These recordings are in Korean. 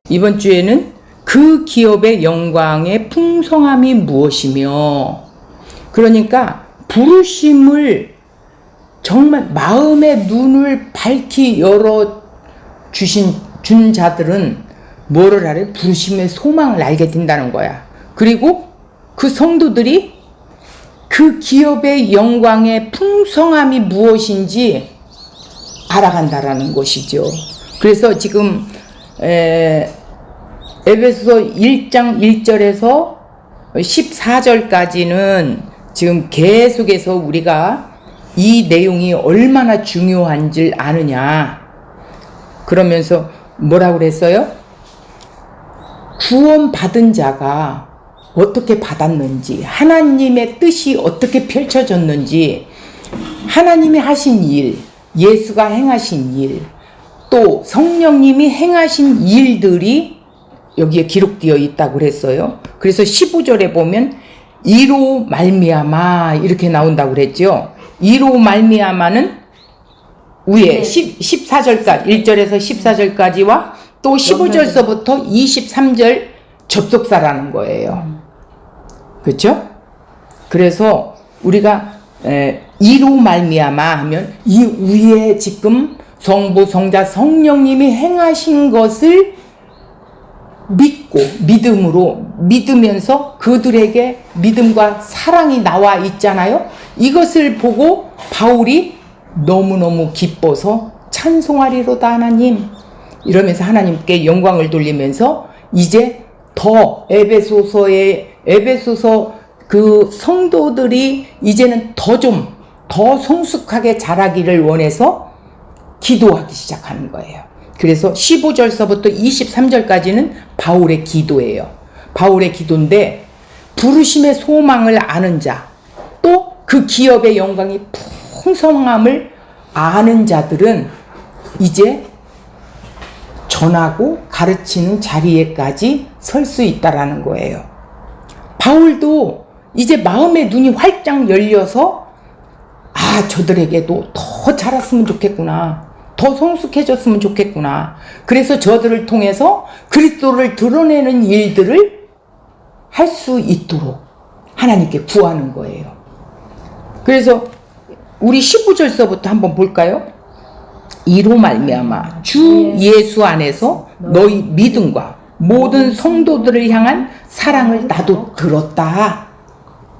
이번 주에는 그 기업의 영광의 풍성함이 무엇이며, 그러니까 부르심을 정말 마음의 눈을 밝히 열어 준 자들은 뭐를 알아요? 부르심의 소망을 알게 된다는 거야. 그리고 그 성도들이 그 기업의 영광의 풍성함이 무엇인지 알아간다라는 것이죠. 그래서 지금 에베소서 1장 1절에서 14절까지는 지금 계속해서 우리가 이 내용이 얼마나 중요한지 아느냐. 그러면서 뭐라고 그랬어요? 구원받은 자가 어떻게 받았는지, 하나님의 뜻이 어떻게 펼쳐졌는지, 하나님이 하신 일, 예수가 행하신 일, 또 성령님이 행하신 일들이 여기에 기록되어 있다고 그랬어요. 그래서 15절에 보면 이로 말미암아 이렇게 나온다고 그랬죠. 이로 말미암아는 위에 14절까지 1절에서 14절까지와 또 15절서부터 23절 접속사라는 거예요. 그렇죠? 그래서 우리가 이로 말미암아 하면 이 위에 지금 성부, 성자, 성령님이 행하신 것을 믿고 믿으면서 그들에게 믿음과 사랑이 나와 있잖아요. 이것을 보고 바울이 너무너무 기뻐서 찬송하리로다 하나님 이러면서 하나님께 영광을 돌리면서 이제 더 에베소서 그 성도들이 이제는 더 성숙하게 자라기를 원해서 기도하기 시작하는 거예요. 그래서 15절서부터 23절까지는 바울의 기도예요. 바울의 기도인데 부르심의 소망을 아는 자, 또 그 기업의 영광이 풍성함을 아는 자들은 이제 전하고 가르치는 자리에까지 설 수 있다라는 거예요. 바울도 이제 마음의 눈이 활짝 열려서 저들에게도 더 자랐으면 좋겠구나. 더 성숙해졌으면 좋겠구나. 그래서 저들을 통해서 그리스도를 드러내는 일들을 할 수 있도록 하나님께 구하는 거예요. 그래서 우리 19절서부터 한번 볼까요? 이로 말미암아 주 예수 안에서 너희 믿음과 모든 성도들을 향한 사랑을 나도 들었다.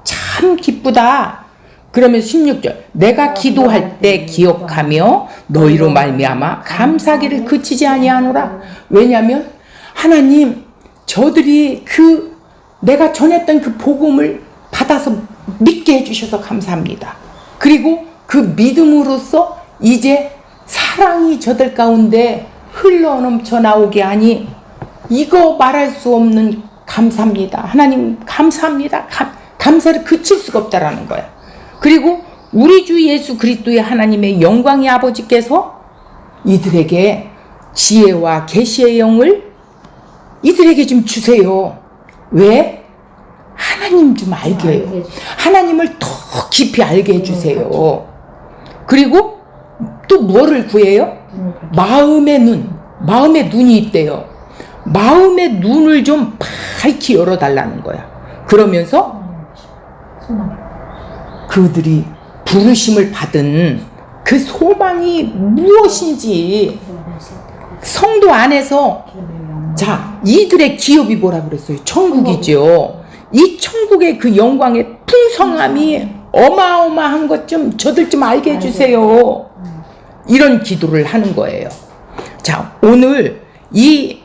참 기쁘다. 그러면 16절 내가 기도할 때 기억하며 너희로 말미암아 감사하기를 그치지 아니하노라. 왜냐하면 하나님 저들이 내가 전했던 그 복음을 받아서 믿게 해주셔서 감사합니다. 그리고 그 믿음으로써 이제 사랑이 저들 가운데 흘러넘쳐 나오게 하니 이거 말할 수 없는 감사합니다. 하나님 감사합니다. 감사를 그칠 수가 없다라는 거야. 그리고 우리 주 예수 그리스도의 하나님의 영광의 아버지께서 이들에게 지혜와 계시의 영을 이들에게 좀 주세요. 왜? 하나님 좀 알게 해요. 하나님을 더 깊이 알게 해주세요. 그리고 또 뭐를 구해요? 마음의 눈이 있대요. 마음의 눈을 좀 밝히 열어달라는 거야. 그러면서 그들이 부르심을 받은 그 소망이 무엇인지 성도 안에서 이들의 기업이 뭐라 그랬어요? 천국이죠. 이 천국의 그 영광의 풍성함이 어마어마한 것 좀 저들 좀 알게 해주세요. 이런 기도를 하는 거예요. 오늘 이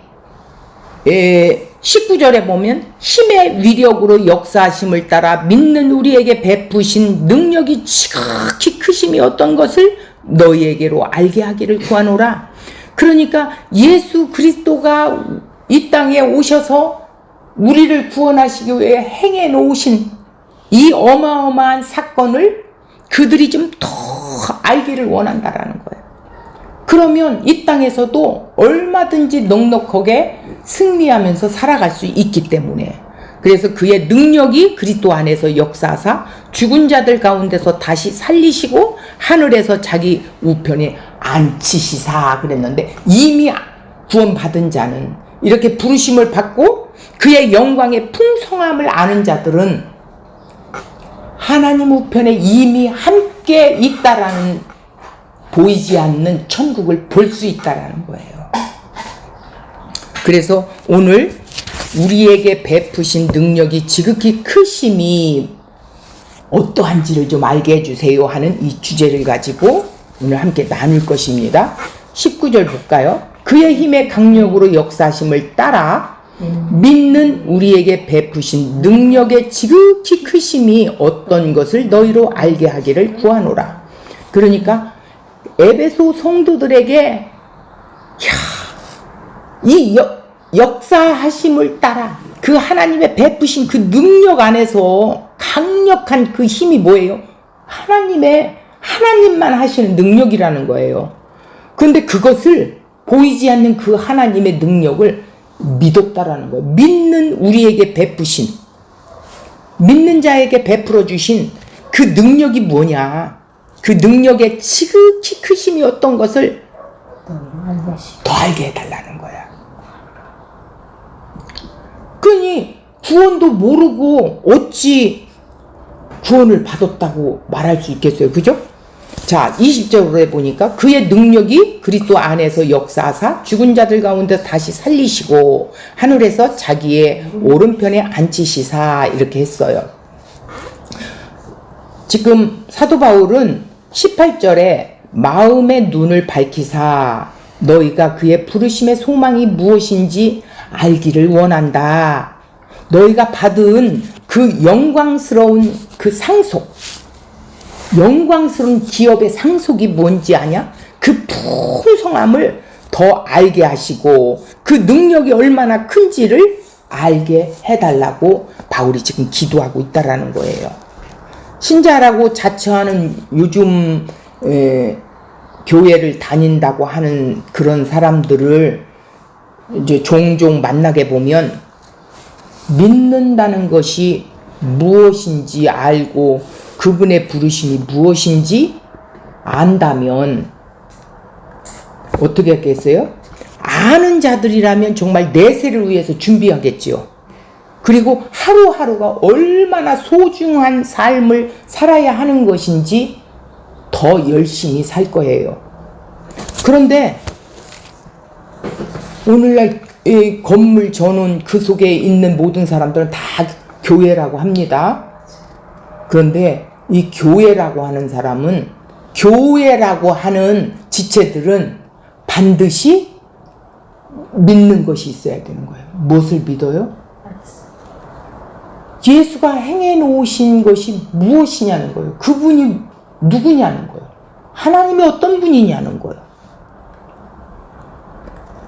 19절에 보면 힘의 위력으로 역사하심을 따라 믿는 우리에게 베푸신 능력이 지극히 크심이 어떤 것을 너희에게로 알게 하기를 구하노라. 그러니까 예수 그리스도가 이 땅에 오셔서 우리를 구원하시기 위해 행해 놓으신 이 어마어마한 사건을 그들이 좀 더 알기를 원한다라는 거예요. 그러면 이 땅에서도 얼마든지 넉넉하게 승리하면서 살아갈 수 있기 때문에, 그래서 그의 능력이 그리스도 안에서 역사하사 죽은 자들 가운데서 다시 살리시고 하늘에서 자기 우편에 앉히시사 그랬는데, 이미 구원받은 자는 이렇게 부르심을 받고 그의 영광의 풍성함을 아는 자들은 하나님 우편에 이미 함께 있다라는, 보이지 않는 천국을 볼 수 있다라는 거예요. 그래서 오늘 우리에게 베푸신 능력이 지극히 크심이 어떠한지를 좀 알게 해주세요 하는 이 주제를 가지고 오늘 함께 나눌 것입니다. 19절 볼까요? 그의 힘의 강력으로 역사하심을 따라 믿는 우리에게 베푸신 능력의 지극히 크심이 어떤 것을 너희로 알게 하기를 구하노라. 그러니까 에베소 성도들에게 이 역사하심을 따라 그 하나님의 베푸신 그 능력 안에서 강력한 그 힘이 뭐예요? 하나님만 하시는 능력이라는 거예요. 그런데 그것을 보이지 않는 그 하나님의 능력을 믿었다라는 거예요. 믿는 우리에게 베푸신, 믿는 자에게 베풀어 주신 그 능력이 뭐냐? 그 능력의 지극히 크심이 어떤 것을 더 알게 해달라는 거야. 그러니 구원도 모르고 어찌 구원을 받았다고 말할 수 있겠어요? 그죠? 자, 20절에 보니까 그의 능력이 그리스도 안에서 역사하사 죽은 자들 가운데 다시 살리시고 하늘에서 자기의 오른편에 앉히시사, 이렇게 했어요. 지금 사도 바울은 18절에 마음의 눈을 밝히사 너희가 그의 부르심의 소망이 무엇인지 알기를 원한다. 너희가 받은 그 영광스러운 그 상속, 영광스러운 기업의 상속이 뭔지 아냐? 그 풍성함을 더 알게 하시고 그 능력이 얼마나 큰지를 알게 해달라고 바울이 지금 기도하고 있다라는 거예요. 신자라고 자처하는 요즘 교회를 다닌다고 하는 그런 사람들을 이제 종종 만나게 보면 믿는다는 것이 무엇인지 알고 그분의 부르심이 무엇인지 안다면 어떻게 했겠어요? 아는 자들이라면 정말 내세를 위해서 준비하겠지요. 그리고 하루하루가 얼마나 소중한 삶을 살아야 하는 것인지 더 열심히 살 거예요. 그런데 오늘날 이 건물 전원 그 속에 있는 모든 사람들은 다 교회라고 합니다. 그런데 이 교회라고 하는 사람은, 교회라고 하는 지체들은 반드시 믿는 것이 있어야 되는 거예요. 무엇을 믿어요? 예수가 행해 놓으신 것이 무엇이냐는 거예요. 그분이 누구냐는 거예요. 하나님이 어떤 분이냐는 거예요.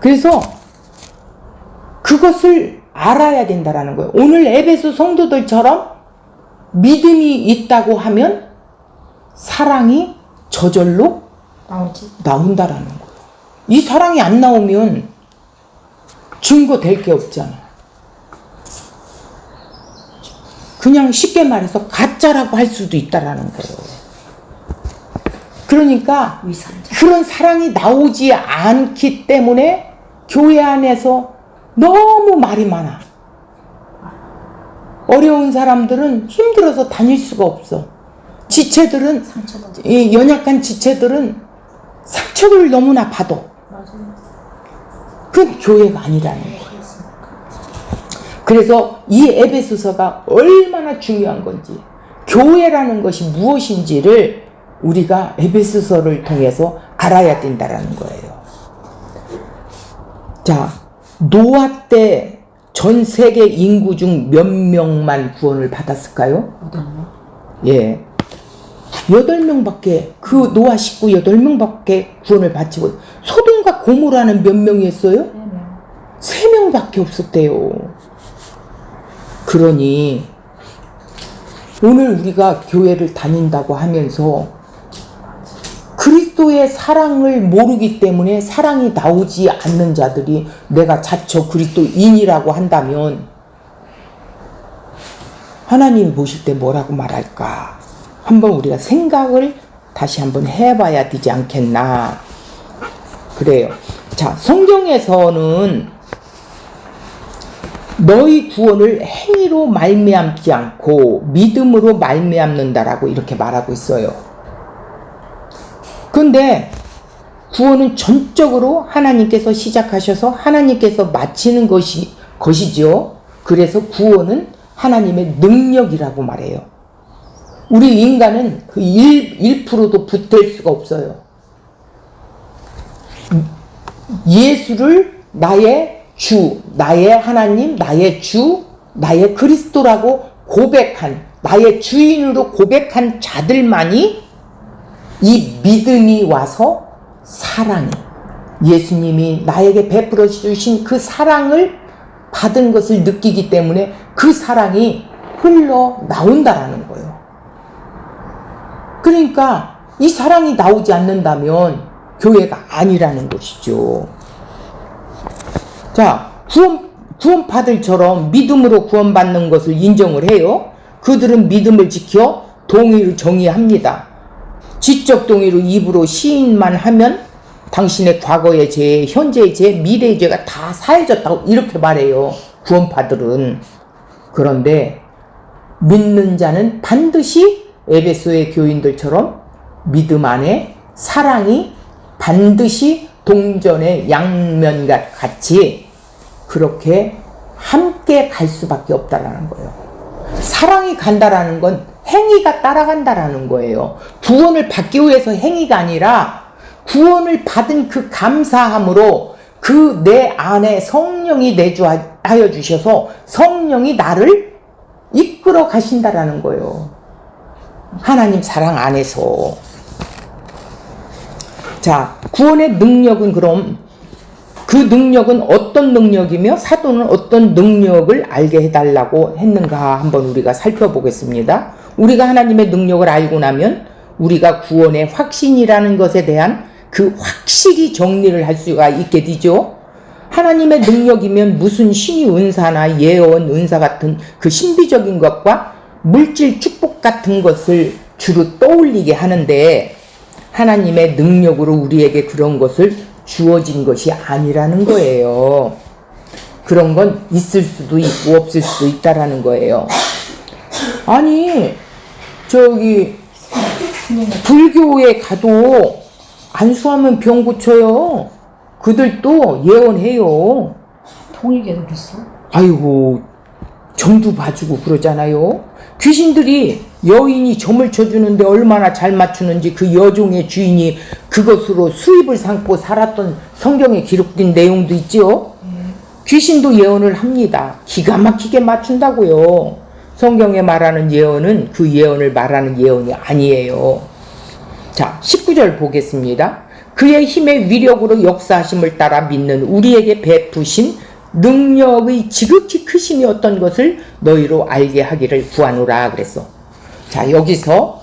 그래서 그것을 알아야 된다라는 거예요. 오늘 에베소 성도들처럼 믿음이 있다고 하면 사랑이 저절로 나온다라는 거예요. 이 사랑이 안 나오면 증거 될 게 없잖아. 그냥 쉽게 말해서 가짜라고 할 수도 있다라는 거예요. 그러니까 그런 사랑이 나오지 않기 때문에 교회 안에서 너무 말이 많아. 어려운 사람들은 힘들어서 다닐 수가 없어. 지체들은, 이 연약한 지체들은 상처를 너무나 받아. 그건 교회가 아니라는 거예요. 그래서 이 에베소서가 얼마나 중요한 건지, 교회라는 것이 무엇인지를 우리가 에베소서를 통해서 알아야 된다는 거예요. 자, 노아 때 전 세계 인구 중 몇 명만 구원을 받았을까요? 8명. 8명밖에, 그 노아 식구 8명밖에 구원을 받지 못. 소돔과 고모라는 몇 명이었어요? 3명밖에 없었대요. 그러니 오늘 우리가 교회를 다닌다고 하면서 그리스도의 사랑을 모르기 때문에 사랑이 나오지 않는 자들이 내가 자처 그리스도인이라고 한다면 하나님이 보실 때 뭐라고 말할까? 한번 우리가 생각을 다시 한번 해봐야 되지 않겠나. 그래요. 자, 성경에서는 너희 구원을 행위로 말미암지 않고 믿음으로 말미암는다라고 이렇게 말하고 있어요. 그런데 구원은 전적으로 하나님께서 시작하셔서 하나님께서 마치는 것이죠. 그래서 구원은 하나님의 능력이라고 말해요. 우리 인간은 그 1%도 붙을 수가 없어요. 예수를 나의 주, 나의 하나님, 나의 주, 나의 그리스도라고 고백한, 나의 주인으로 고백한 자들만이 이 믿음이 와서 사랑이, 예수님이 나에게 베풀어 주신 그 사랑을 받은 것을 느끼기 때문에 그 사랑이 흘러나온다라는 거예요. 그러니까 이 사랑이 나오지 않는다면 교회가 아니라는 것이죠. 자, 구원파들처럼 믿음으로 구원받는 것을 인정을 해요. 그들은 믿음을 지켜 동의를 정의합니다. 지적 동의로 입으로 시인만 하면 당신의 과거의 죄, 현재의 죄, 미래의 죄가 다 사해졌다고 이렇게 말해요. 구원파들은. 그런데 믿는 자는 반드시 에베소의 교인들처럼 믿음 안에 사랑이 반드시 동전의 양면과 같이 그렇게 함께 갈 수밖에 없다라는 거예요. 사랑이 간다라는 건 행위가 따라간다라는 거예요. 구원을 받기 위해서 행위가 아니라 구원을 받은 그 감사함으로 그 내 안에 성령이 내주하여 주셔서 성령이 나를 이끌어 가신다라는 거예요. 하나님 사랑 안에서. 자, 구원의 능력은 그럼 그 능력은 어떤 능력이며 사도는 어떤 능력을 알게 해달라고 했는가 한번 우리가 살펴보겠습니다. 우리가 하나님의 능력을 알고 나면 우리가 구원의 확신이라는 것에 대한 그 확실히 정리를 할 수가 있게 되죠. 하나님의 능력이면 무슨 신의 은사나 예언 은사 같은 그 신비적인 것과 물질 축복 같은 것을 주로 떠올리게 하는데 하나님의 능력으로 우리에게 그런 것을 주어진 것이 아니라는 거예요. 그런 건 있을 수도 있고 없을 수도 있다라는 거예요. 아니 저기 불교에 가도 안수하면 병 고쳐요. 그들도 예언해요. 통일교도 그랬어? 아이고 점도 봐주고 그러잖아요. 귀신들이 여인이 점을 쳐주는데 얼마나 잘 맞추는지 그 여종의 주인이 그것으로 수입을 삼고 살았던 성경에 기록된 내용도 있죠. 귀신도 예언을 합니다. 기가 막히게 맞춘다고요. 성경에 말하는 예언은 그 예언을 말하는 예언이 아니에요. 자, 19절 보겠습니다. 그의 힘의 위력으로 역사하심을 따라 믿는 우리에게 베푸신 능력의 지극히 크심이 어떤 것을 너희로 알게 하기를 구하노라 그랬어. 자, 여기서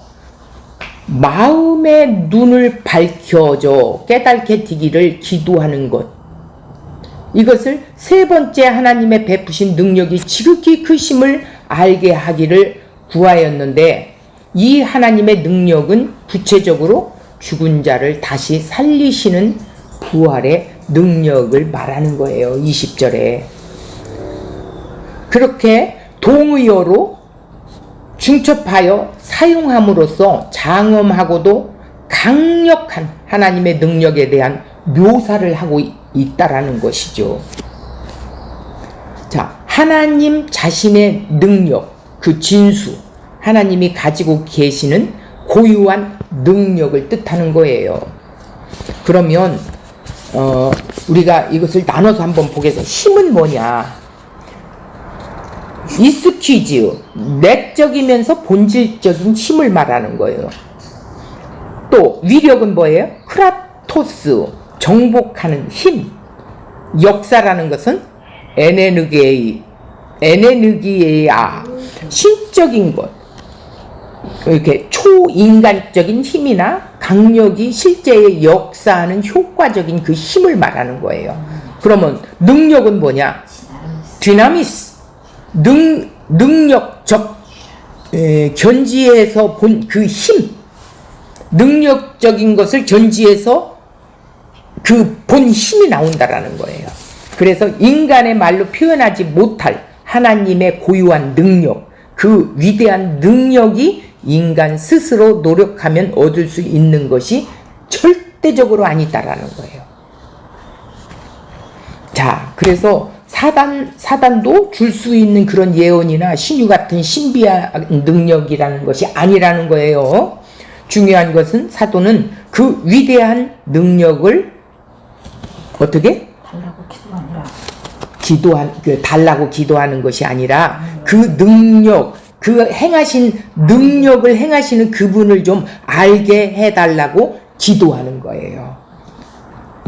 마음의 눈을 밝혀줘 깨닫게 되기를 기도하는 것, 이것을 세 번째 하나님의 베푸신 능력이 지극히 크심을 알게 하기를 구하였는데, 이 하나님의 능력은 구체적으로 죽은 자를 다시 살리시는 부활의 능력을 말하는 거예요. 20절에 그렇게 동의어로 중첩하여 사용함으로써 장엄하고도 강력한 하나님의 능력에 대한 묘사를 하고 있다라는 것이죠. 자, 하나님 자신의 능력, 그 진수, 하나님이 가지고 계시는 고유한 능력을 뜻하는 거예요. 그러면 우리가 이것을 나눠서 한번 보겠습니다. 힘은 뭐냐? 이스퀴즈, 내적이면서 본질적인 힘을 말하는 거예요. 또 위력은 뭐예요? 크라토스, 정복하는 힘. 역사라는 것은 에네르기에야, 신적인 것, 이렇게 초인간적인 힘이나 강력이 실제에 역사하는 효과적인 그 힘을 말하는 거예요. 그러면 능력은 뭐냐? 디나미스, 능력적, 견지해서 본 그 힘, 능력적인 것을 견지해서 그 본 힘이 나온다라는 거예요. 그래서 인간의 말로 표현하지 못할 하나님의 고유한 능력, 그 위대한 능력이 인간 스스로 노력하면 얻을 수 있는 것이 절대적으로 아니다라는 거예요. 자, 그래서 사단도 줄 수 있는 그런 예언이나 신유 같은 신비한 능력이라는 것이 아니라는 거예요. 중요한 것은 사도는 그 위대한 능력을 어떻게? 달라고 기도하는 것이 아니라 그 능력, 그 행하신 능력을 행하시는 그분을 좀 알게 해달라고 기도하는 거예요.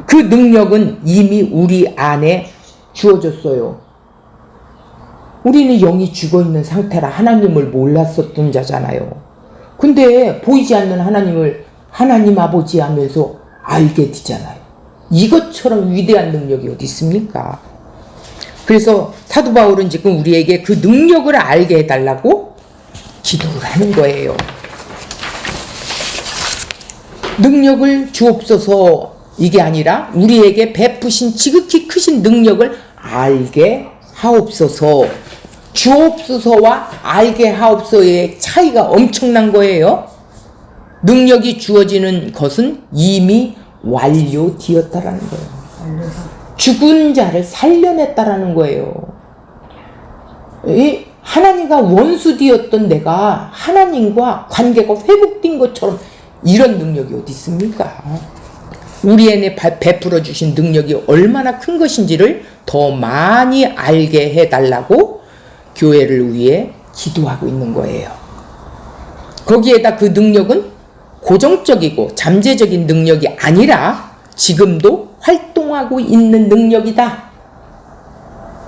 그 능력은 이미 우리 안에 주어졌어요. 우리는 영이 죽어있는 상태라 하나님을 몰랐었던 자잖아요. 근데 보이지 않는 하나님을 하나님 아버지 하면서 알게 되잖아요. 이것처럼 위대한 능력이 어디 있습니까? 그래서 사도 바울은 지금 우리에게 그 능력을 알게 해달라고 기도를 하는 거예요. 능력을 주옵소서 이게 아니라 우리에게 베푸신 지극히 크신 능력을 알게 하옵소서. 주옵소서와 알게 하옵소서의 차이가 엄청난 거예요. 능력이 주어지는 것은 이미 완료되었다라는 거예요. 죽은 자를 살려냈다라는 거예요. 이 하나님과 원수되었던 내가 하나님과 관계가 회복된 것처럼 이런 능력이 어디 있습니까? 우리에게 베풀어 주신 능력이 얼마나 큰 것인지를 더 많이 알게 해달라고 교회를 위해 기도하고 있는 거예요. 거기에다 그 능력은 고정적이고 잠재적인 능력이 아니라 지금도 활동하고 있는 능력이다.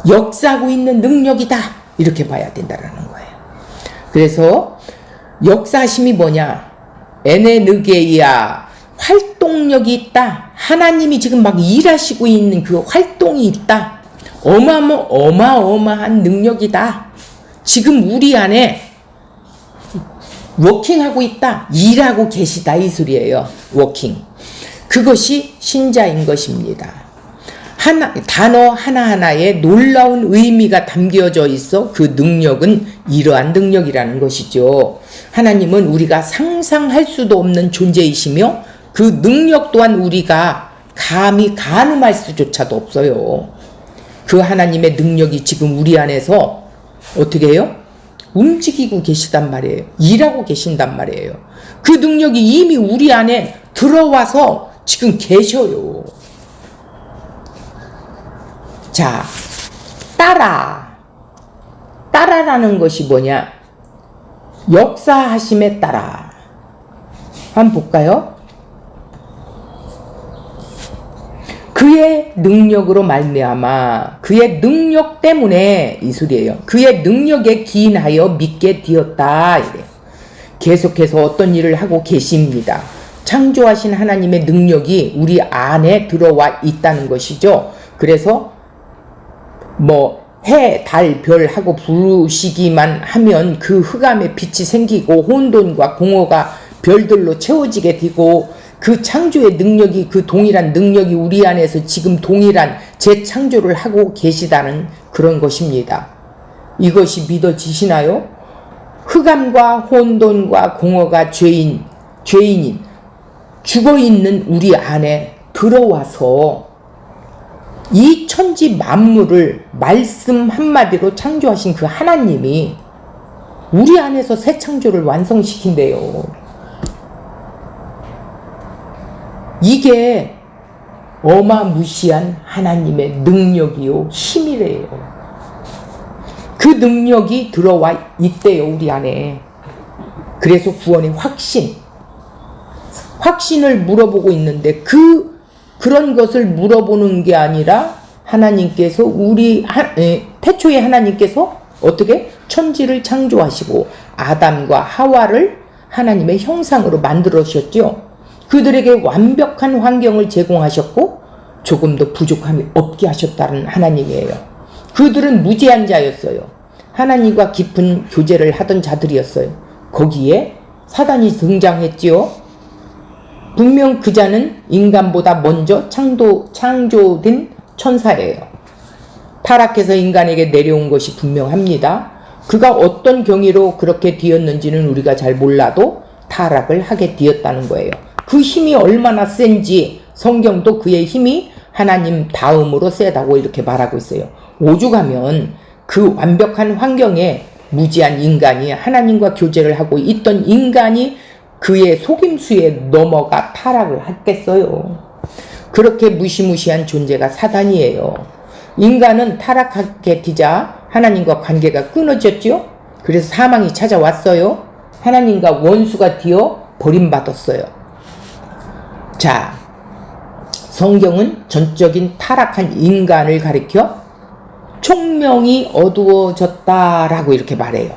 역사하고 있는 능력이다. 이렇게 봐야 된다는 거예요. 그래서 역사심이 뭐냐? 에네르게이아, 활동력이 있다. 하나님이 지금 막 일하시고 있는 그 활동이 있다. 어마어마한 능력이다. 지금 우리 안에 워킹하고 있다. 일하고 계시다 이 소리예요. 워킹. 그것이 신자인 것입니다. 단어 하나하나에 놀라운 의미가 담겨져 있어 그 능력은 이러한 능력이라는 것이죠. 하나님은 우리가 상상할 수도 없는 존재이시며 그 능력 또한 우리가 감히 가늠할 수조차도 없어요. 그 하나님의 능력이 지금 우리 안에서 어떻게 해요? 움직이고 계시단 말이에요. 일하고 계신단 말이에요. 그 능력이 이미 우리 안에 들어와서 지금 계셔요. 자, 따라라는 것이 뭐냐? 역사하심에 따라. 한번 볼까요? 그의 능력으로 말미암아 그의 능력 때문에 이 소리예요. 그의 능력에 기인하여 믿게 되었다. 이래요. 계속해서 어떤 일을 하고 계십니다. 창조하신 하나님의 능력이 우리 안에 들어와 있다는 것이죠. 그래서 해, 달, 별 하고 부르시기만 하면 그 흑암에 빛이 생기고 혼돈과 공허가 별들로 채워지게 되고 그 창조의 능력이 그 동일한 능력이 우리 안에서 지금 동일한 재창조를 하고 계시다는 그런 것입니다. 이것이 믿어지시나요? 흑암과 혼돈과 공허가 죄인인 죽어있는 우리 안에 들어와서 이 천지 만물을 말씀 한마디로 창조하신 그 하나님이 우리 안에서 새 창조를 완성시킨대요. 이게 어마무시한 하나님의 능력이요 힘이래요. 그 능력이 들어와 있대요 우리 안에. 그래서 구원의 확신을 물어보고 있는데 그런 것을 물어보는 게 아니라 하나님께서 태초에 하나님께서 어떻게 천지를 창조하시고 아담과 하와를 하나님의 형상으로 만들으셨죠. 그들에게 완벽한 환경을 제공하셨고 조금도 부족함이 없게 하셨다는 하나님이에요. 그들은 무지한 자였어요. 하나님과 깊은 교제를 하던 자들이었어요. 거기에 사단이 등장했지요. 분명 그 자는 인간보다 먼저 창조된 천사예요. 타락해서 인간에게 내려온 것이 분명합니다. 그가 어떤 경위로 그렇게 되었는지는 우리가 잘 몰라도 타락을 하게 되었다는 거예요. 그 힘이 얼마나 센지 성경도 그의 힘이 하나님 다음으로 세다고 이렇게 말하고 있어요. 오죽하면 그 완벽한 환경에 무지한 인간이 하나님과 교제를 하고 있던 인간이 그의 속임수에 넘어가 타락을 했겠어요. 그렇게 무시무시한 존재가 사단이에요. 인간은 타락하게 되자 하나님과 관계가 끊어졌죠. 그래서 사망이 찾아왔어요. 하나님과 원수가 되어 버림받았어요. 자, 성경은 전적인 타락한 인간을 가리켜 총명이 어두워졌다라고 이렇게 말해요.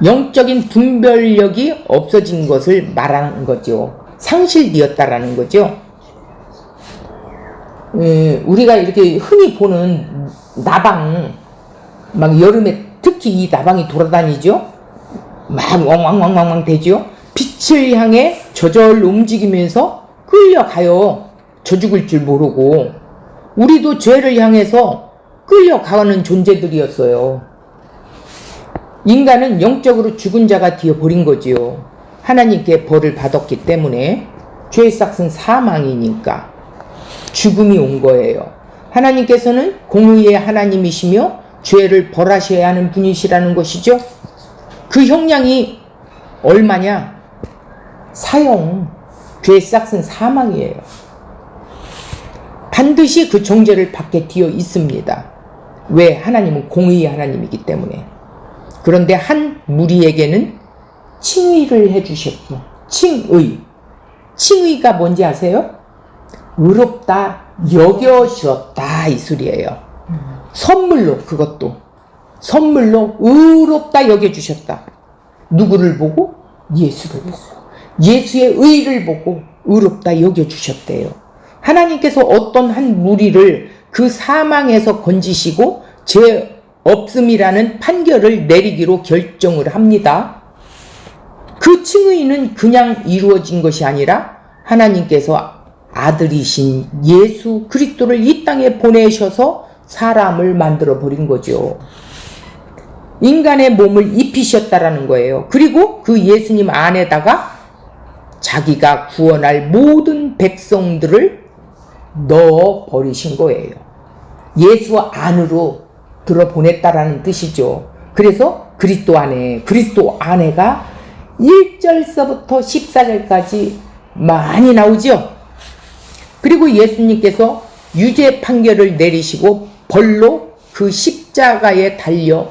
영적인 분별력이 없어진 것을 말하는 거죠. 상실되었다라는 거죠. 우리가 이렇게 흔히 보는 나방, 막 여름에 특히 이 나방이 돌아다니죠. 막 왕왕왕왕왕 되죠. 빛을 향해 저절로 움직이면서 끌려가요. 저 죽을 줄 모르고. 우리도 죄를 향해서 끌려가는 존재들이었어요. 인간은 영적으로 죽은 자가 되어버린 거지요. 하나님께 벌을 받았기 때문에. 죄의 삭은 사망이니까 죽음이 온 거예요. 하나님께서는 공의의 하나님이시며 죄를 벌하셔야 하는 분이시라는 것이죠. 그 형량이 얼마냐? 사형. 죄의 삭은 사망이에요. 반드시 그 정죄를 받게 되어 있습니다. 왜? 하나님은 공의의 하나님이기 때문에. 그런데 한 무리에게는 칭의를 해주셨고, 칭의. 칭의가 뭔지 아세요? 의롭다 여겨주었다 이 소리예요. 선물로, 그것도 선물로 의롭다 여겨주셨다. 누구를 보고? 예수를 보고. 예수의 의를 보고 의롭다 여겨주셨대요. 하나님께서 어떤 한 무리를 그 사망에서 건지시고 죄 없음이라는 판결을 내리기로 결정을 합니다. 그 칭의는 그냥 이루어진 것이 아니라 하나님께서 아들이신 예수 그리스도를 이 땅에 보내셔서 사람을 만들어 버린 거죠. 인간의 몸을 입히셨다라는 거예요. 그리고 그 예수님 안에다가 자기가 구원할 모든 백성들을 넣어 버리신 거예요. 예수 안으로 들어보냈다라는 뜻이죠. 그래서 그리스도 안에가 1절서부터 14절까지 많이 나오죠. 그리고 예수님께서 유죄 판결을 내리시고 벌로 그 십자가에 달려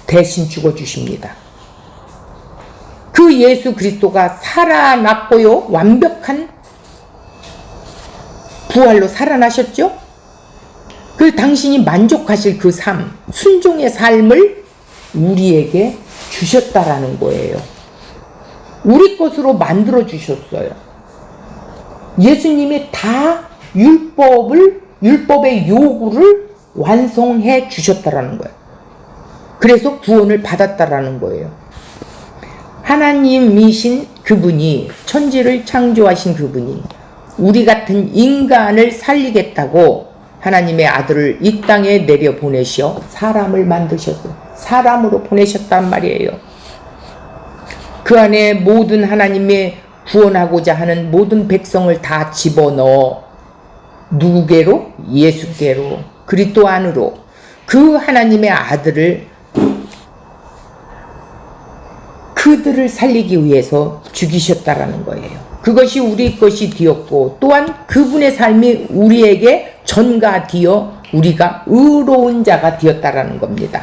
대신 죽어주십니다. 그 예수 그리스도가 살아났고요. 완벽한 부활로 살아나셨죠. 그 당신이 만족하실 그 삶, 순종의 삶을 우리에게 주셨다라는 거예요. 우리 것으로 만들어 주셨어요. 예수님이 다 율법의 요구를 완성해 주셨다라는 거예요. 그래서 구원을 받았다라는 거예요. 하나님이신 그분이, 천지를 창조하신 그분이 우리 같은 인간을 살리겠다고 하나님의 아들을 이 땅에 내려보내셔 사람을 만드셨어요. 사람으로 보내셨단 말이에요. 그 안에 모든 하나님의 구원하고자 하는 모든 백성을 다 집어넣어 누구께로? 예수께로, 그리스도 안으로 그 하나님의 아들을 그들을 살리기 위해서 죽이셨다라는 거예요. 그것이 우리 것이 되었고 또한 그분의 삶이 우리에게 전가되어 우리가 의로운 자가 되었다라는 겁니다.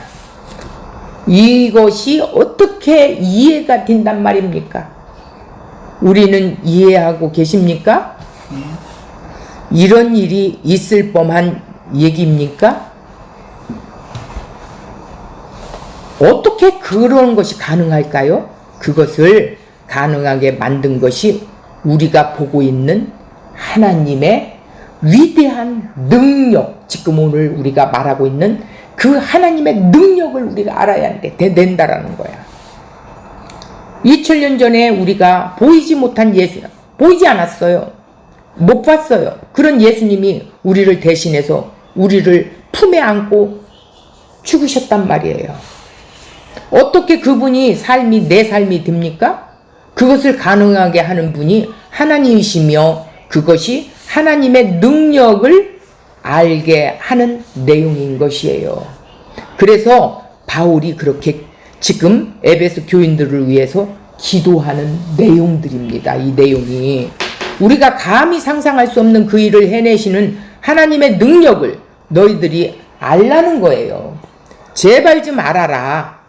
이것이 어떻게 이해가 된단 말입니까? 우리는 이해하고 계십니까? 이런 일이 있을 법한 얘기입니까? 어떻게 그런 것이 가능할까요? 그것을 가능하게 만든 것이 우리가 보고 있는 하나님의 위대한 능력, 지금 오늘 우리가 말하고 있는 그 하나님의 능력을 우리가 알아야 된다라는 거야. 2000년 전에 우리가 보이지 못한 예수, 보이지 않았어요. 못 봤어요. 그런 예수님이 우리를 대신해서 우리를 품에 안고 죽으셨단 말이에요. 어떻게 그분이 내 삶이 됩니까? 그것을 가능하게 하는 분이 하나님이시며 그것이 하나님의 능력을 알게 하는 내용인 것이에요. 그래서 바울이 그렇게 지금 에베소 교인들을 위해서 기도하는 내용들입니다. 이 내용이 우리가 감히 상상할 수 없는 그 일을 해내시는 하나님의 능력을 너희들이 알라는 거예요. 제발 좀 알아라.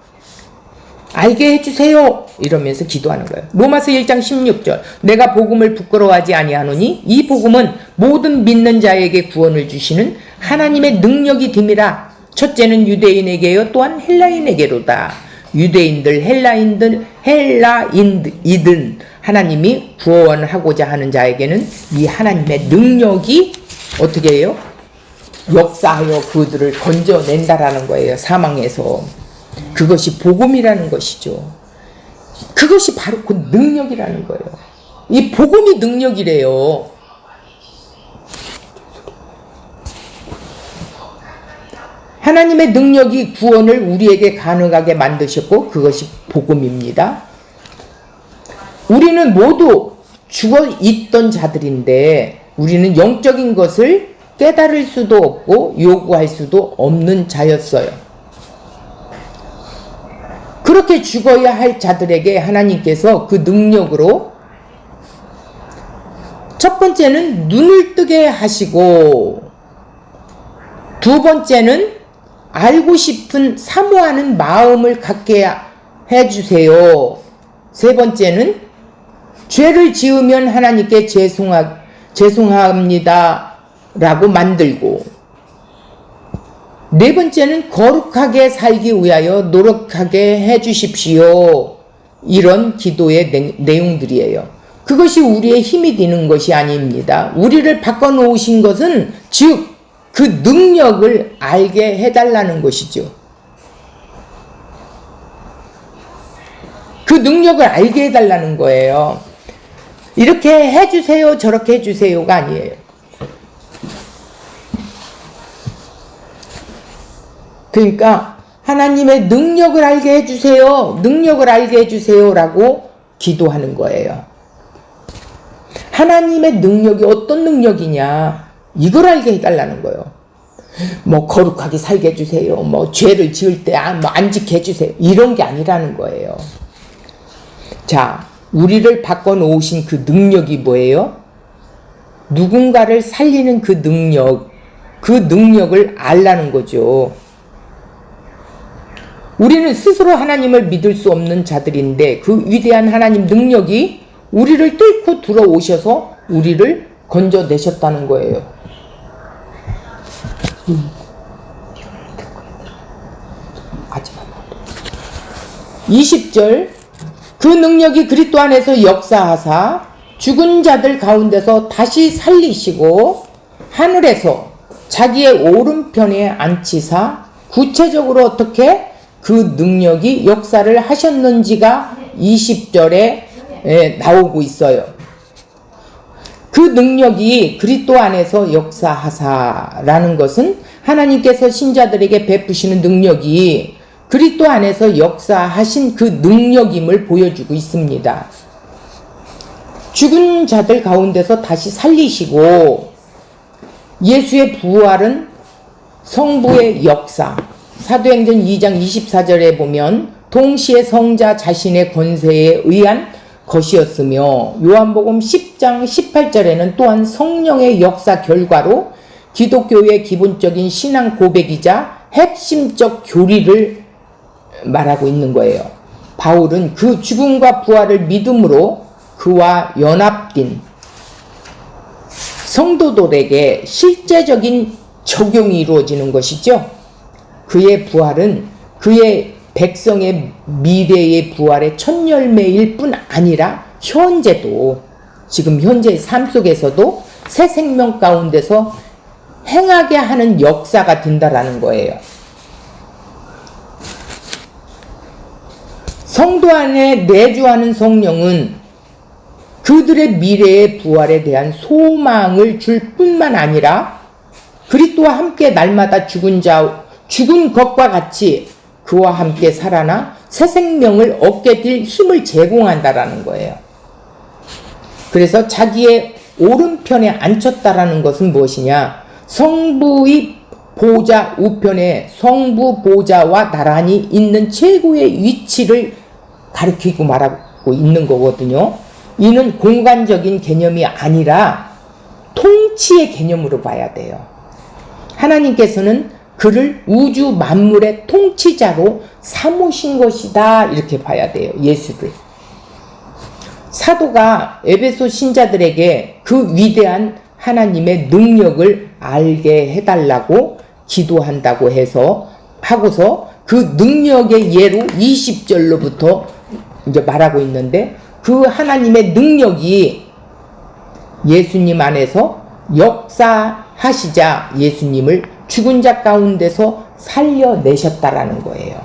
알게 해주세요. 이러면서 기도하는 거예요. 로마서 1장 16절 내가 복음을 부끄러워하지 아니하노니 이 복음은 모든 믿는 자에게 구원을 주시는 하나님의 능력이 됨이라. 첫째는 유대인에게요 또한 헬라인에게로다. 유대인들 헬라인이든 하나님이 구원하고자 하는 자에게는 이 하나님의 능력이 어떻게 해요? 역사하여 그들을 건져낸다라는 거예요. 사망에서. 그것이 복음이라는 것이죠. 그것이 바로 그 능력이라는 거예요. 이 복음이 능력이래요. 하나님의 능력이 구원을 우리에게 가능하게 만드셨고 그것이 복음입니다. 우리는 모두 죽어 있던 자들인데 우리는 영적인 것을 깨달을 수도 없고 요구할 수도 없는 자였어요. 그렇게 죽어야 할 자들에게 하나님께서 그 능력으로 첫 번째는 눈을 뜨게 하시고 두 번째는 알고 싶은 사모하는 마음을 갖게 해주세요. 세 번째는 죄를 지으면 하나님께 죄송합니다 라고 만들고 네 번째는 거룩하게 살기 위하여 노력하게 해주십시오. 이런 기도의 내용들이에요. 그것이 우리의 힘이 되는 것이 아닙니다. 우리를 바꿔놓으신 것은 즉 그 능력을 알게 해달라는 것이죠. 그 능력을 알게 해달라는 거예요. 이렇게 해주세요 저렇게 해주세요가 아니에요. 그러니까 하나님의 능력을 알게 해주세요. 능력을 알게 해주세요 라고 기도하는 거예요. 하나님의 능력이 어떤 능력이냐 이걸 알게 해달라는 거예요. 뭐 거룩하게 살게 해주세요. 뭐 죄를 지을 때 안 지게 해주세요. 이런 게 아니라는 거예요. 자, 우리를 바꿔놓으신 그 능력이 뭐예요? 누군가를 살리는 그 능력을 알라는 거죠. 우리는 스스로 하나님을 믿을 수 없는 자들인데 그 위대한 하나님 능력이 우리를 뚫고 들어오셔서 우리를 건져내셨다는 거예요. 20절 그 능력이 그리스도 안에서 역사하사 죽은 자들 가운데서 다시 살리시고 하늘에서 자기의 오른편에 앉히사 구체적으로 어떻게 그 능력이 역사를 하셨는지가 20절에 나오고 있어요. 그 능력이 그리스도 안에서 역사하사라는 것은 하나님께서 신자들에게 베푸시는 능력이 그리스도 안에서 역사하신 그 능력임을 보여주고 있습니다. 죽은 자들 가운데서 다시 살리시고 예수의 부활은 성부의 역사 사도행전 2장 24절에 보면 동시에 성자 자신의 권세에 의한 것이었으며 요한복음 10장 18절에는 또한 성령의 역사 결과로 기독교의 기본적인 신앙 고백이자 핵심적 교리를 말하고 있는 거예요. 바울은 그 죽음과 부활을 믿음으로 그와 연합된 성도들에게 실제적인 적용이 이루어지는 것이죠. 그의 부활은 그의 백성의 미래의 부활의 첫 열매일 뿐 아니라 현재도 지금 현재의 삶 속에서도 새 생명 가운데서 행하게 하는 역사가 된다라는 거예요. 성도 안에 내주하는 성령은 그들의 미래의 부활에 대한 소망을 줄 뿐만 아니라 그리스도와 함께 날마다 죽은 것과 같이 그와 함께 살아나 새 생명을 얻게 될 힘을 제공한다라는 거예요. 그래서 자기의 오른편에 앉혔다라는 것은 무엇이냐? 성부의 보좌 우편에 성부 보좌와 나란히 있는 최고의 위치를 가리키고 말하고 있는 거거든요. 이는 공간적인 개념이 아니라 통치의 개념으로 봐야 돼요. 하나님께서는 그를 우주 만물의 통치자로 삼으신 것이다, 이렇게 봐야 돼요. 예수를. 사도가 에베소 신자들에게 그 위대한 하나님의 능력을 알게 해달라고 기도한다고 하고서 그 능력의 예로 20절로부터 이제 말하고 있는데, 그 하나님의 능력이 예수님 안에서 역사하시자 예수님을 죽은 자 가운데서 살려내셨다라는 거예요.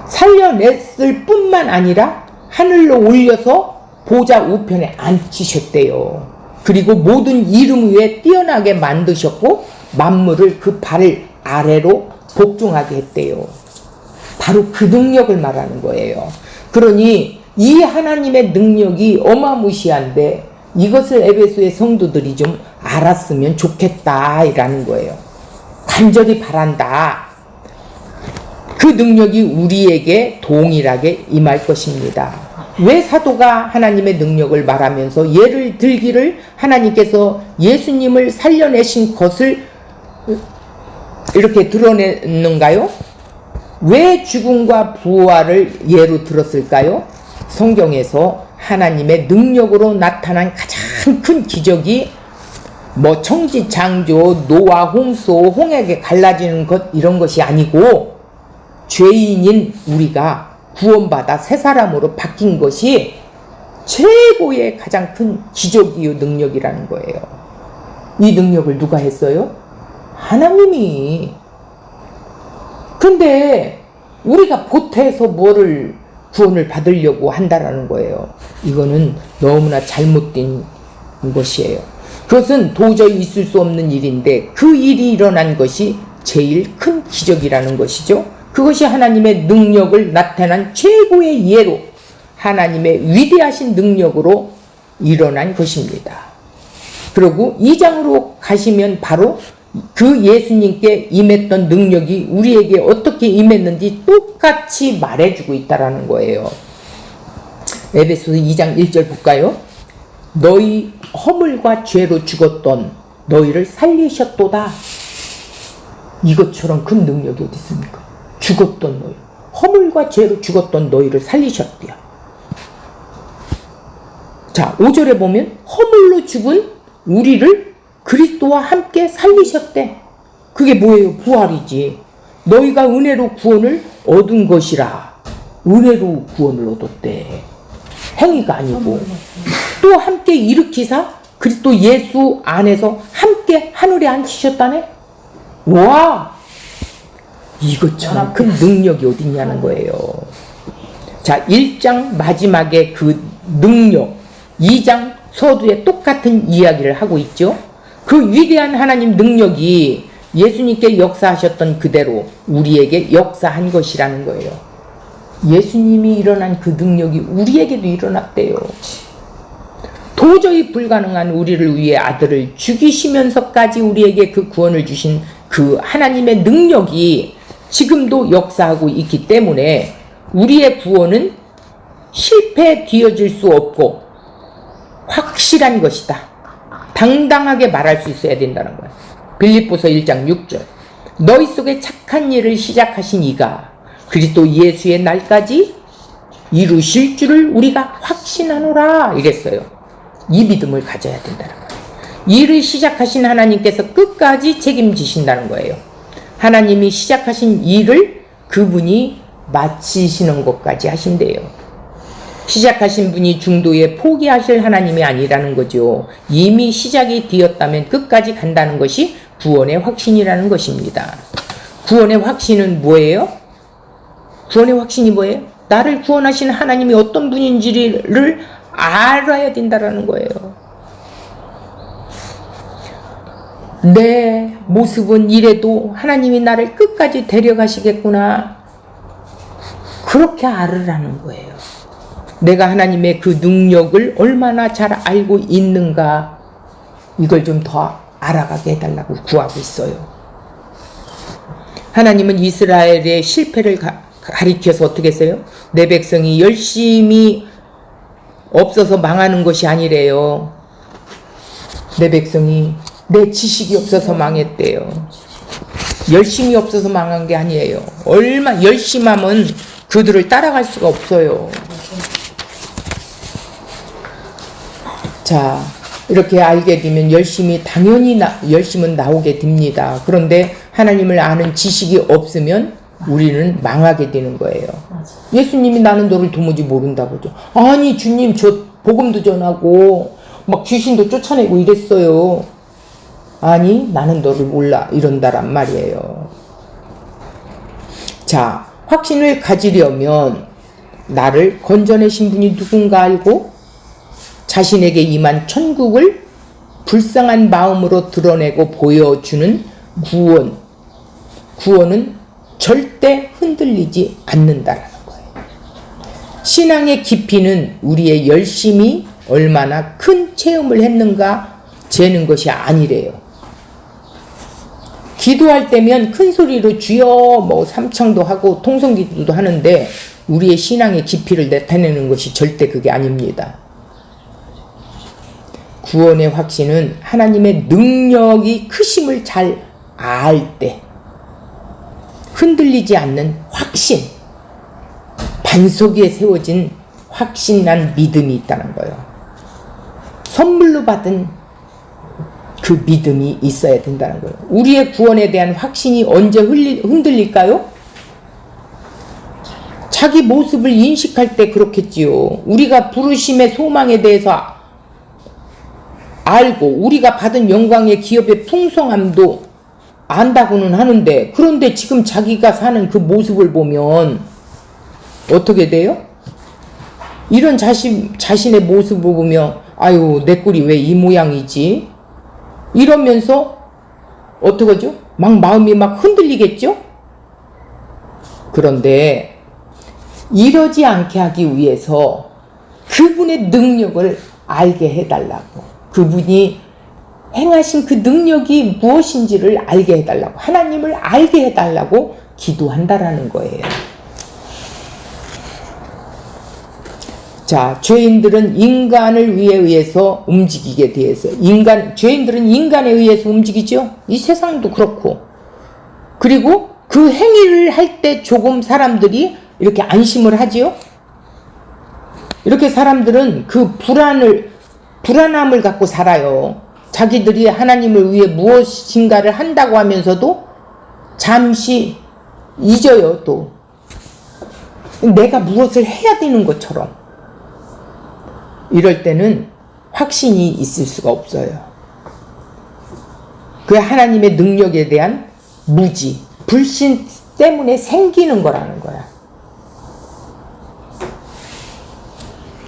살려냈을 뿐만 아니라 하늘로 올려서 보좌 우편에 앉히셨대요. 그리고 모든 이름 위에 뛰어나게 만드셨고 만물을 그 발 아래로 복종하게 했대요. 바로 그 능력을 말하는 거예요. 그러니 이 하나님의 능력이 어마무시한데 이것을 에베소의 성도들이 좀 알았으면 좋겠다라는 거예요. 간절히 바란다. 그 능력이 우리에게 동일하게 임할 것입니다. 왜 사도가 하나님의 능력을 말하면서 예를 들기를 하나님께서 예수님을 살려내신 것을 이렇게 드러내는가요? 왜 죽음과 부활을 예로 들었을까요? 성경에서 하나님의 능력으로 나타난 가장 큰 기적이 천지창조, 노아, 홍수, 홍해에 갈라지는 것, 이런 것이 아니고 죄인인 우리가 구원받아 새 사람으로 바뀐 것이 최고의 가장 큰 기적이요 능력이라는 거예요. 이 능력을 누가 했어요? 하나님이. 근데 우리가 보태서 뭐를 구원을 받으려고 한다라는 거예요. 이거는 너무나 잘못된 것이에요. 그것은 도저히 있을 수 없는 일인데 그 일이 일어난 것이 제일 큰 기적이라는 것이죠. 그것이 하나님의 능력을 나타난 최고의 예로 하나님의 위대하신 능력으로 일어난 것입니다. 그리고 2장으로 가시면 바로 그 예수님께 임했던 능력이 우리에게 어떻게 임했는지 똑같이 말해주고 있다라는 거예요. 에베소서 2장 1절 볼까요? 너희 허물과 죄로 죽었던 너희를 살리셨도다. 이것처럼 큰 능력이 어디 있습니까? 죽었던 너희, 허물과 죄로 죽었던 너희를 살리셨대요. 자, 5절에 보면 허물로 죽은 우리를 그리스도와 함께 살리셨대. 그게 뭐예요? 부활이지. 너희가 은혜로 구원을 얻은 것이라. 은혜로 구원을 얻었대. 행위가 아니고. 또 함께 일으키사 그리스도 예수 안에서 함께 하늘에 앉히셨다네. 와, 이것처럼 큰 능력이 어딨냐는 거예요. 자, 1장 마지막에 그 능력, 2장 서두에 똑같은 이야기를 하고 있죠. 그 위대한 하나님 능력이 예수님께 역사하셨던 그대로 우리에게 역사한 것이라는 거예요. 예수님이 일어난 그 능력이 우리에게도 일어났대요. 도저히 불가능한 우리를 위해 아들을 죽이시면서까지 우리에게 그 구원을 주신 그 하나님의 능력이 지금도 역사하고 있기 때문에 우리의 구원은 실패되어질 수 없고 확실한 것이다. 당당하게 말할 수 있어야 된다는 거예요. 빌립보서 1장 6절. 너희 속에 착한 일을 시작하신 이가 그리스도 예수의 날까지 이루실 줄을 우리가 확신하노라 이랬어요. 이 믿음을 가져야 된다는 거예요. 일을 시작하신 하나님께서 끝까지 책임지신다는 거예요. 하나님이 시작하신 일을 그분이 마치시는 것까지 하신대요. 시작하신 분이 중도에 포기하실 하나님이 아니라는 거죠. 이미 시작이 되었다면 끝까지 간다는 것이 구원의 확신이라는 것입니다. 구원의 확신은 뭐예요? 구원의 확신이 뭐예요? 나를 구원하신 하나님이 어떤 분인지를 알아야 된다는 거예요. 내 모습은 이래도 하나님이 나를 끝까지 데려가시겠구나. 그렇게 알으라는 거예요. 내가 하나님의 그 능력을 얼마나 잘 알고 있는가, 이걸 좀 더 알아가게 해달라고 구하고 있어요. 하나님은 이스라엘의 실패를 가리켜서 어떻게 했어요? 내 백성이 열심히 없어서 망하는 것이 아니래요. 내 백성이 내 지식이 없어서 망했대요. 열심히 없어서 망한 게 아니에요. 얼마 열심하면 그들을 따라갈 수가 없어요. 자, 이렇게 알게 되면 당연히 열심은 나오게 됩니다. 그런데 하나님을 아는 지식이 없으면 우리는 망하게 되는 거예요. 예수님이 나는 너를 도무지 모른다고죠. 아니 주님, 저 복음도 전하고 막 귀신도 쫓아내고 이랬어요. 아니 나는 너를 몰라 이런다란 말이에요. 자, 확신을 가지려면 나를 건져내신 분이 누군가 알고 자신에게 임한 천국을 불쌍한 마음으로 드러내고 보여주는 구원은 절대 흔들리지 않는다라는 거예요. 신앙의 깊이는 우리의 열심이 얼마나 큰 체험을 했는가 재는 것이 아니래요. 기도할 때면 큰 소리로 주여 뭐 삼창도 하고 통성기도도 하는데 우리의 신앙의 깊이를 나타내는 것이 절대 그게 아닙니다. 구원의 확신은 하나님의 능력이 크심을 잘 알 때 흔들리지 않는 확신, 반석 위에 세워진 확신난 믿음이 있다는 거예요. 선물로 받은 그 믿음이 있어야 된다는 거예요. 우리의 구원에 대한 확신이 언제 흔들릴까요? 자기 모습을 인식할 때 그렇겠지요. 우리가 부르심의 소망에 대해서 알고 우리가 받은 영광의 기업의 풍성함도 안다고는 하는데, 그런데 지금 자기가 사는 그 모습을 보면 어떻게 돼요? 이런 자신의 모습을 보면 아유 내 꼴이 왜 이 모양이지? 이러면서 어떡하죠? 막 마음이 막 흔들리겠죠? 그런데 이러지 않게 하기 위해서 그분의 능력을 알게 해달라고, 그분이 행하신 그 능력이 무엇인지를 알게 해달라고, 하나님을 알게 해달라고 기도한다라는 거예요. 자, 죄인들은 인간을 의해서 움직이게 되어서 죄인들은 인간에 의해서 움직이죠. 이 세상도 그렇고. 그리고 그 행위를 할 때 조금 사람들이 이렇게 안심을 하지요. 이렇게 사람들은 그 불안함을 갖고 살아요. 자기들이 하나님을 위해 무엇인가를 한다고 하면서도 잠시 잊어요. 또 내가 무엇을 해야 되는 것처럼. 이럴 때는 확신이 있을 수가 없어요. 그 하나님의 능력에 대한 무지, 불신 때문에 생기는 거라는 거야.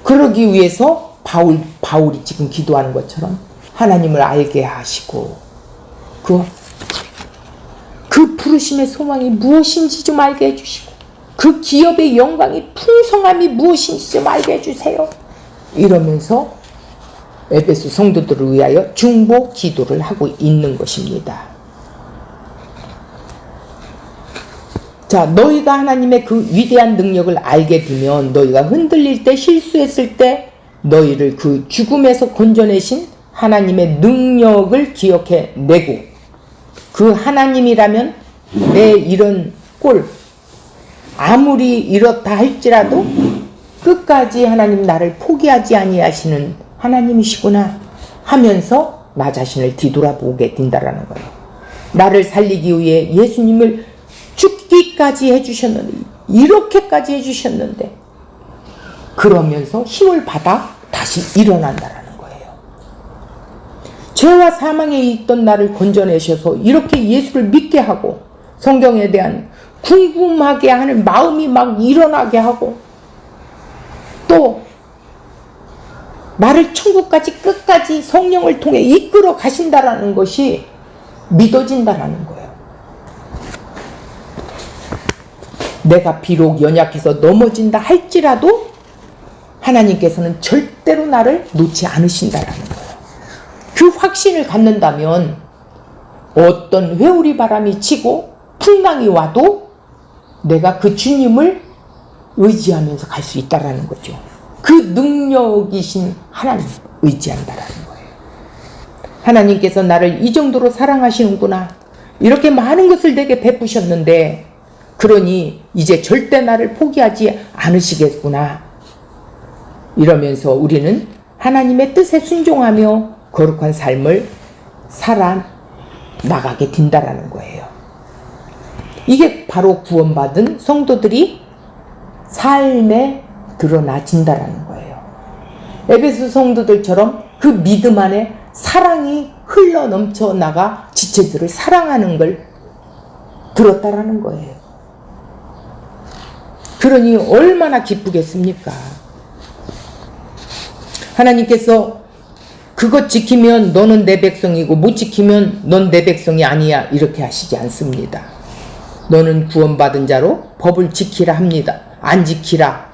그러기 위해서 바울이 지금 기도하는 것처럼 하나님을 알게 하시고 그 부르심의 소망이 무엇인지 좀 알게 해주시고 그 기업의 영광이 풍성함이 무엇인지 좀 알게 해주세요. 이러면서 에베소 성도들을 위하여 중보 기도를 하고 있는 것입니다. 자, 너희가 하나님의 그 위대한 능력을 알게 되면 너희가 흔들릴 때, 실수했을 때 너희를 그 죽음에서 건져내신 하나님의 능력을 기억해내고, 그 하나님이라면 내 이런 꼴 아무리 이렇다 할지라도 끝까지 하나님 나를 포기하지 아니하시는 하나님이시구나 하면서 나 자신을 뒤돌아보게 된다라는 거예요. 나를 살리기 위해 예수님을 죽기까지 해주셨는데, 이렇게까지 해주셨는데, 그러면서 힘을 받아 다시 일어난다라는 거예요. 죄와 사망에 있던 나를 건져내셔서 이렇게 예수를 믿게 하고 성경에 대한 궁금하게 하는 마음이 막 일어나게 하고, 또 나를 천국까지 끝까지 성령을 통해 이끌어 가신다라는 것이 믿어진다라는 거예요. 내가 비록 연약해서 넘어진다 할지라도 하나님께서는 절대로 나를 놓지 않으신다라는 거예요. 그 확신을 갖는다면 어떤 회오리 바람이 치고 풍랑이 와도 내가 그 주님을 의지하면서 갈 수 있다라는 거죠. 그 능력이신 하나님 의지한다라는 거예요. 하나님께서 나를 이 정도로 사랑하시는구나. 이렇게 많은 것을 내게 베푸셨는데 그러니 이제 절대 나를 포기하지 않으시겠구나. 이러면서 우리는 하나님의 뜻에 순종하며 거룩한 삶을 살아나가게 된다라는 거예요. 이게 바로 구원받은 성도들이 삶에 드러나진다라는 거예요. 에베소 성도들처럼 그 믿음 안에 사랑이 흘러 넘쳐 나가 지체들을 사랑하는 걸 들었다라는 거예요. 그러니 얼마나 기쁘겠습니까? 하나님께서 그것 지키면 너는 내 백성이고 못 지키면 넌 내 백성이 아니야 이렇게 하시지 않습니다. 너는 구원받은 자로 법을 지키라 합니다. 안 지키라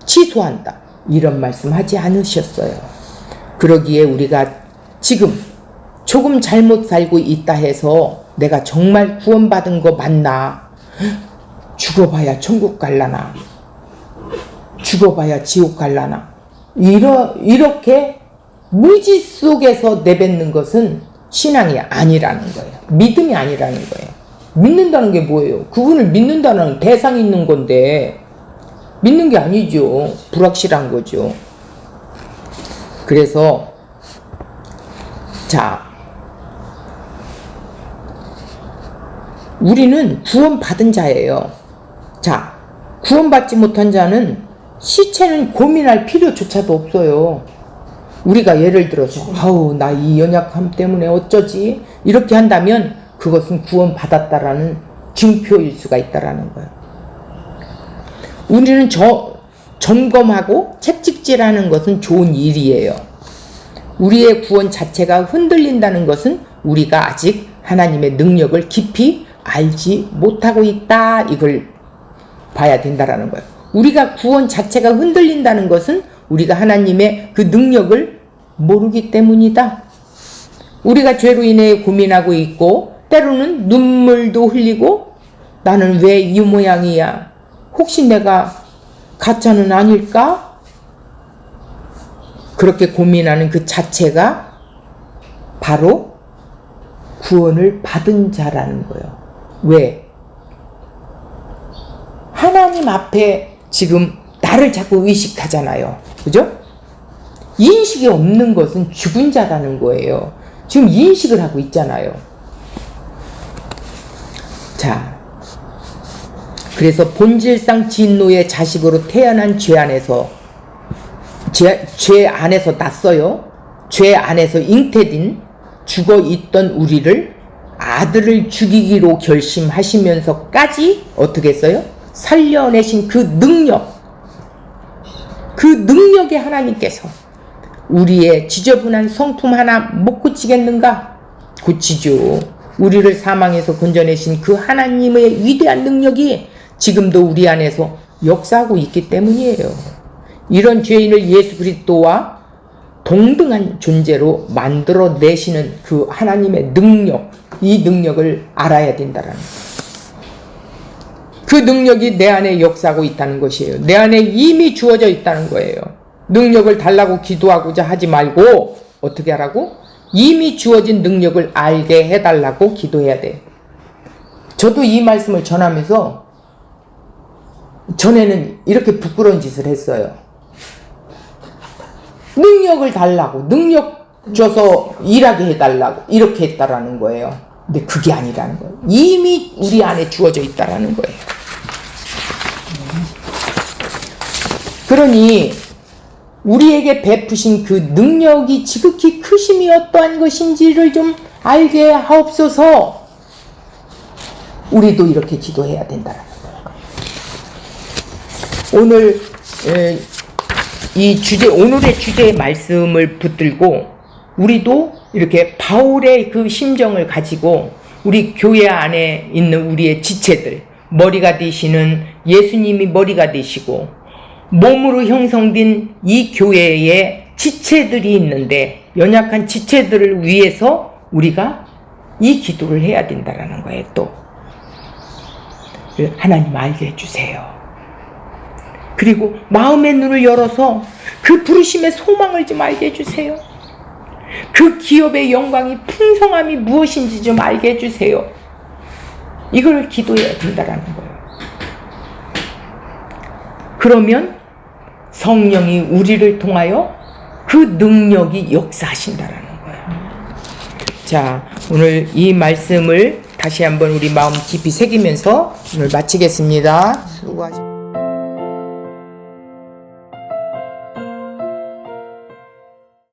취소한다 이런 말씀하지 않으셨어요. 그러기에 우리가 지금 조금 잘못 살고 있다 해서 내가 정말 구원받은 거 맞나? 죽어봐야 천국 갈라나? 죽어봐야 지옥 갈라나? 이렇게 무지 속에서 내뱉는 것은 신앙이 아니라는 거예요. 믿음이 아니라는 거예요. 믿는다는 게 뭐예요? 그분을 믿는다는 대상이 있는 건데 믿는 게 아니죠. 불확실한 거죠. 그래서 자, 우리는 구원받은 자예요. 자, 구원받지 못한 자는 시체는 고민할 필요조차도 없어요. 우리가 예를 들어서 아우 나 이 연약함 때문에 어쩌지 이렇게 한다면 그것은 구원받았다라는 증표일 수가 있다라는 거예요. 우리는 점검하고 채찍질하는 것은 좋은 일이에요. 우리의 구원 자체가 흔들린다는 것은 우리가 아직 하나님의 능력을 깊이 알지 못하고 있다 이걸 봐야 된다라는 거예요. 우리가 구원 자체가 흔들린다는 것은 우리가 하나님의 그 능력을 모르기 때문이다. 우리가 죄로 인해 고민하고 있고 때로는 눈물도 흘리고 나는 왜 이 모양이야? 혹시 내가 가짜는 아닐까? 그렇게 고민하는 그 자체가 바로 구원을 받은 자라는 거예요. 왜? 하나님 앞에 지금 나를 자꾸 의식하잖아요. 그죠? 인식이 없는 것은 죽은 자라는 거예요. 지금 인식을 하고 있잖아요. 자, 그래서 본질상 진노의 자식으로 태어난 죄 안에서 죄 안에서 났어요. 죄 안에서 잉태된 죽어있던 우리를 아들을 죽이기로 결심하시면서까지 어떻게 했어요? 살려내신 그 능력의 하나님께서 우리의 지저분한 성품 하나 못 고치겠는가? 고치죠. 우리를 사망에서 건져내신 그 하나님의 위대한 능력이 지금도 우리 안에서 역사하고 있기 때문이에요. 이런 죄인을 예수 그리스도와 동등한 존재로 만들어내시는 그 하나님의 능력, 이 능력을 알아야 된다는 거예요. 그 능력이 내 안에 역사하고 있다는 것이에요. 내 안에 이미 주어져 있다는 거예요. 능력을 달라고 기도하고자 하지 말고 어떻게 하라고? 이미 주어진 능력을 알게 해달라고 기도해야 돼. 저도 이 말씀을 전하면서 전에는 이렇게 부끄러운 짓을 했어요. 능력을 달라고, 능력 줘서 일하게 해달라고 이렇게 했다라는 거예요. 근데 그게 아니라는 거예요. 이미 우리 안에 주어져 있다라는 거예요. 그러니 우리에게 베푸신 그 능력이 지극히 크심이 어떠한 것인지를 좀 알게 하옵소서. 우리도 이렇게 기도해야 된다는 거예요. 오늘 오늘의 주제의 말씀을 붙들고 우리도 이렇게 바울의 그 심정을 가지고 우리 교회 안에 있는 우리의 지체들, 머리가 되시는 예수님이 머리가 되시고 몸으로 형성된 이 교회에 지체들이 있는데 연약한 지체들을 위해서 우리가 이 기도를 해야 된다라는 거예요. 또 하나님 알게 해주세요. 그리고 마음의 눈을 열어서 그 부르심의 소망을 좀 알게 해주세요. 그 기업의 영광이 풍성함이 무엇인지 좀 알게 해주세요. 이걸 기도해야 된다라는 거예요. 그러면 성령이 우리를 통하여 그 능력이 역사하신다라는 거예요. 자, 오늘 이 말씀을 다시 한번 우리 마음 깊이 새기면서 오늘 마치겠습니다. 수고하셨습니다.